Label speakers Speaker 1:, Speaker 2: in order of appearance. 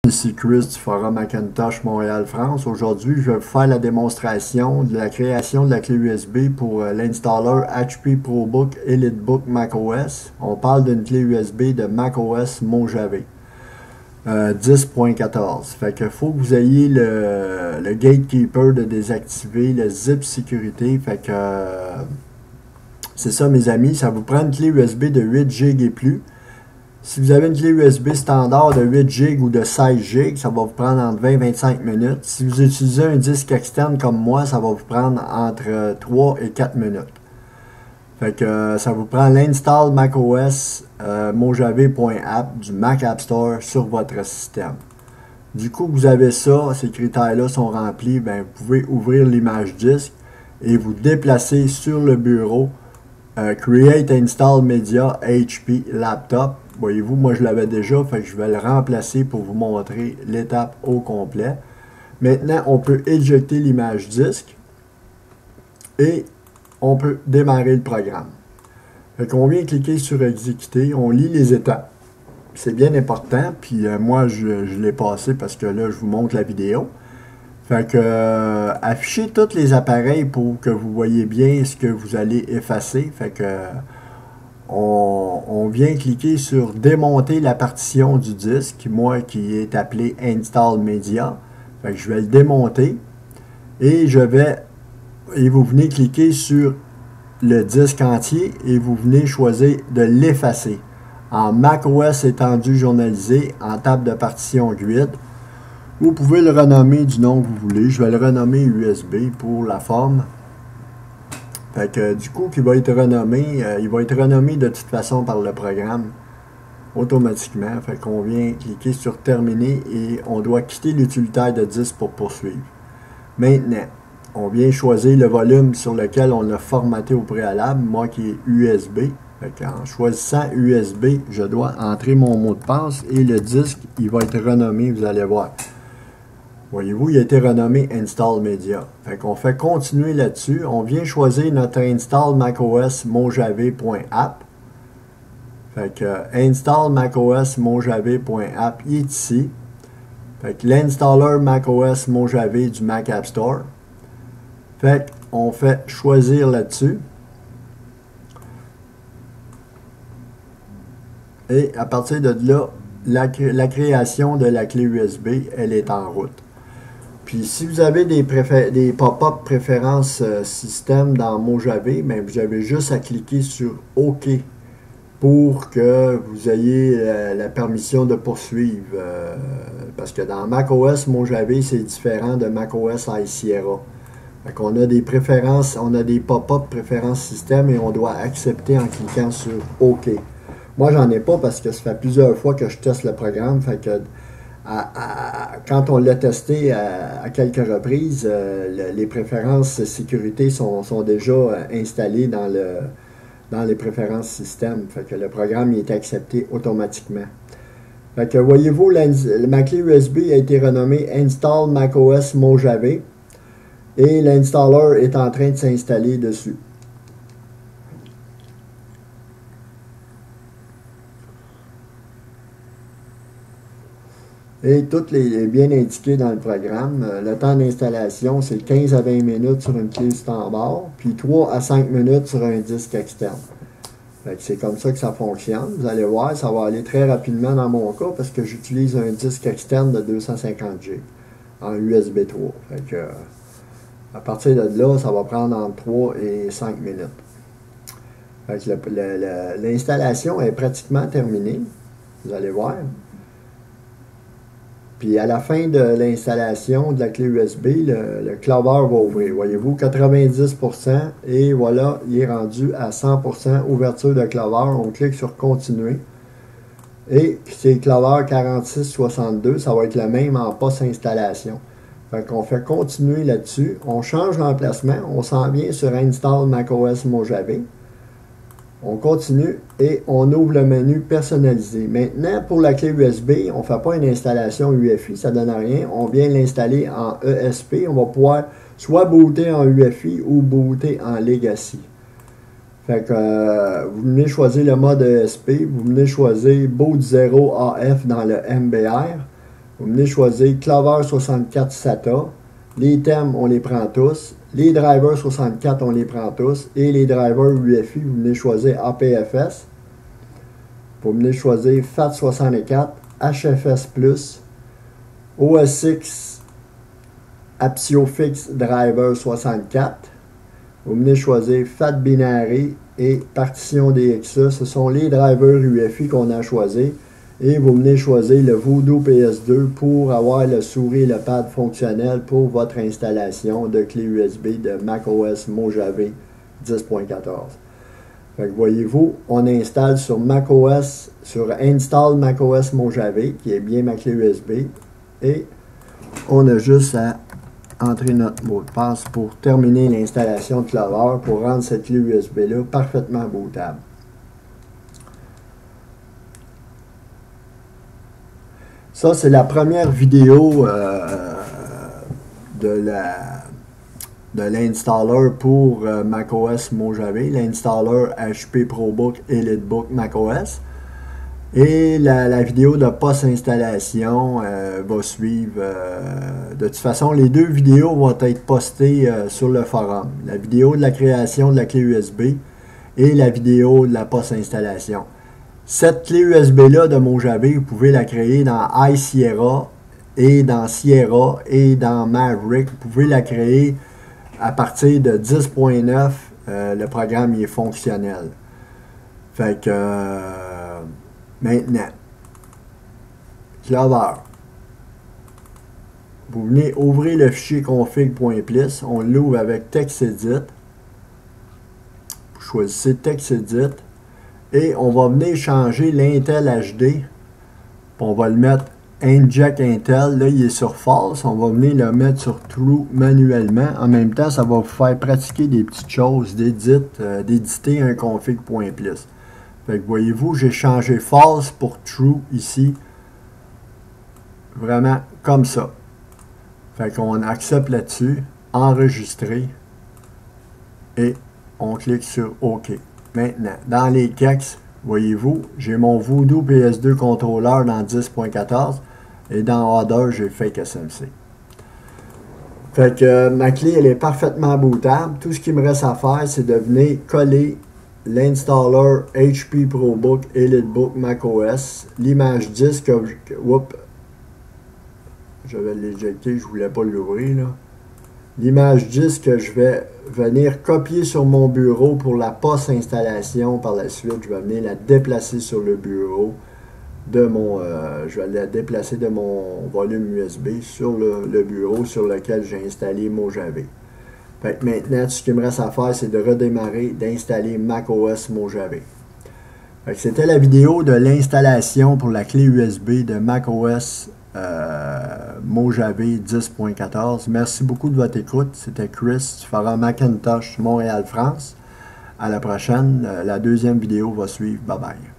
Speaker 1: Ici Chris du forum Macintosh Montréal-France. Aujourd'hui, je vais vous faire la démonstration de la création de la clé USB pour l'installer HP ProBook EliteBook macOS. On parle d'une clé USB de macOS Mojave 10.14. Fait que faut que vous ayez le gatekeeper de désactiver, le zip sécurité. Fait que c'est ça mes amis, ça vous prend une clé USB de 8 GB et plus. Si vous avez une clé USB standard de 8 GB ou de 16 GB, ça va vous prendre entre 20 et 25 minutes. Si vous utilisez un disque externe comme moi, ça va vous prendre entre 3 et 4 minutes. Fait que ça vous prend l'install macOS mojave.app du Mac App Store sur votre système. Du coup, vous avez ça, ces critères-là sont remplis, ben, vous pouvez ouvrir l'image disque et vous déplacer sur le bureau Create Install Media HP Laptop. Voyez-vous, moi je l'avais déjà, fait que je vais le remplacer pour vous montrer l'étape au complet. Maintenant, on peut éjecter l'image disque et on peut démarrer le programme. Fait qu'on vient cliquer sur exécuter, on lit les étapes. C'est bien important, puis moi je l'ai passé parce que là je vous montre la vidéo. Fait que affichez tous les appareils pour que vous voyez bien ce que vous allez effacer. Fait que on vient cliquer sur démonter la partition du disque, moi qui est appelé Install Media. Fait que je vais le démonter et vous venez cliquer sur le disque entier et vous venez choisir de l'effacer en macOS étendu journalisé en table de partition GUID. Vous pouvez le renommer du nom que vous voulez. Je vais le renommer USB pour la forme. Fait que du coup, il va être renommé de toute façon par le programme automatiquement. Fait qu'on vient cliquer sur terminer et on doit quitter l'utilitaire de disque pour poursuivre. Maintenant, on vient choisir le volume sur lequel on l'a formaté au préalable, moi qui est USB. Fait qu'en choisissant USB, je dois entrer mon mot de passe et le disque, il va être renommé, vous allez voir. Voyez-vous, il a été renommé Install Media. Fait qu'on fait continuer là-dessus. On vient choisir notre Install macOS Mojave.app. Fait que Install macOS Mojave.app est ici. Fait que l'installer macOS Mojave du Mac App Store. Fait qu'on fait choisir là-dessus. Et à partir de là, la création de la clé USB, elle est en route. Puis si vous avez des pop-up préférences système dans Mojave, ben vous avez juste à cliquer sur OK pour que vous ayez la permission de poursuivre. Parce que dans macOS Mojave, c'est différent de macOS High Sierra. Fait qu'on a des préférences, on a des pop-up préférences système et on doit accepter en cliquant sur OK. Moi, j'en ai pas parce que ça fait plusieurs fois que je teste le programme. Fait que quand on l'a testé à quelques reprises, les préférences sécurité sont déjà installées dans les préférences système. Fait que le programme il est accepté automatiquement. Fait que voyez-vous, ma clé USB a été renommée Install macOS Mojave et l'installer est en train de s'installer dessus. Et tout est bien indiqué dans le programme. Le temps d'installation, c'est 15 à 20 minutes sur une clé standard, puis 3 à 5 minutes sur un disque externe. C'est comme ça que ça fonctionne. Vous allez voir, ça va aller très rapidement dans mon cas parce que j'utilise un disque externe de 250 GB en USB 3. Fait que, à partir de là, ça va prendre entre 3 et 5 minutes. L'installation est pratiquement terminée. Vous allez voir. Puis à la fin de l'installation de la clé USB, le clavier va ouvrir. Voyez-vous, 90% et voilà, il est rendu à 100% ouverture de clavier. On clique sur continuer. Et c'est le clavier 4662, ça va être le même en post-installation. Fait qu'on fait continuer là-dessus. On change l'emplacement, on s'en vient sur Install macOS Mojave. On continue et on ouvre le menu personnalisé. Maintenant, pour la clé USB, on ne fait pas une installation UEFI, ça ne donne rien. On vient l'installer en ESP. On va pouvoir soit booter en UEFI ou booter en Legacy. Fait que vous venez choisir le mode ESP, vous venez choisir Boot 0 AF dans le MBR. Vous venez choisir Clover 64 SATA. Les thèmes, on les prend tous. Les drivers 64, on les prend tous. Et les drivers UEFI, vous venez choisir APFS. Vous venez choisir FAT64, HFS+, OSX AptioFix Driver 64. Vous venez choisir FAT Binary et Partition DXA. Ce sont les drivers UEFI qu'on a choisis. Et vous venez choisir le Voodoo PS2 pour avoir le souris et le pad fonctionnel pour votre installation de clé USB de macOS Mojave 10.14. Fait que voyez-vous, on installe sur macOS, sur Install macOS Mojave, qui est bien ma clé USB, et on a juste à entrer notre mot de passe pour terminer l'installation de Clover pour rendre cette clé USB-là parfaitement bootable. Ça, c'est la première vidéo de l'installer pour macOS Mojave, l'installer HP ProBook EliteBook macOS. Et la vidéo de post-installation va suivre. De toute façon, les deux vidéos vont être postées sur le forum. La vidéo de la création de la clé USB et la vidéo de la post-installation. Cette clé USB-là de Mojave, vous pouvez la créer dans iSierra et dans Sierra et dans Maverick. Vous pouvez la créer à partir de 10.9. Le programme est fonctionnel. Fait que maintenant, Clover. Vous venez ouvrir le fichier config.plis. On l'ouvre avec TextEdit. Vous choisissez TextEdit. Et on va venir changer l'Intel HD. On va le mettre Inject Intel. Là, il est sur False. On va venir le mettre sur True manuellement. En même temps, ça va vous faire pratiquer des petites choses d'éditer un config.plis. Fait que voyez-vous, j'ai changé False pour True ici. Vraiment comme ça. Fait qu'on accepte là-dessus. Enregistrer. Et on clique sur OK. Maintenant, dans les textes, voyez-vous, j'ai mon Voodoo PS2 contrôleur dans 10.14 et dans Other, j'ai Fake SMC. Fait que ma clé, elle est parfaitement bootable. Tout ce qu'il me reste à faire, c'est de venir coller l'installer HP ProBook EliteBook macOS, l'image disque, je vais l'éjecter, je ne voulais pas l'ouvrir là. L'image disque que je vais venir copier sur mon bureau pour la post-installation. Par la suite, je vais venir la déplacer sur le bureau de mon... je vais la déplacer de mon volume USB sur le bureau sur lequel j'ai installé Mojave. Fait que maintenant, tout ce qu'il me reste à faire, c'est de redémarrer, d'installer macOS Mojave. C'était la vidéo de l'installation pour la clé USB de macOS Mojave 10.14. Merci beaucoup de votre écoute. C'était Chris du forum Macintosh Montréal France. À la prochaine. La deuxième vidéo va suivre. Bye bye.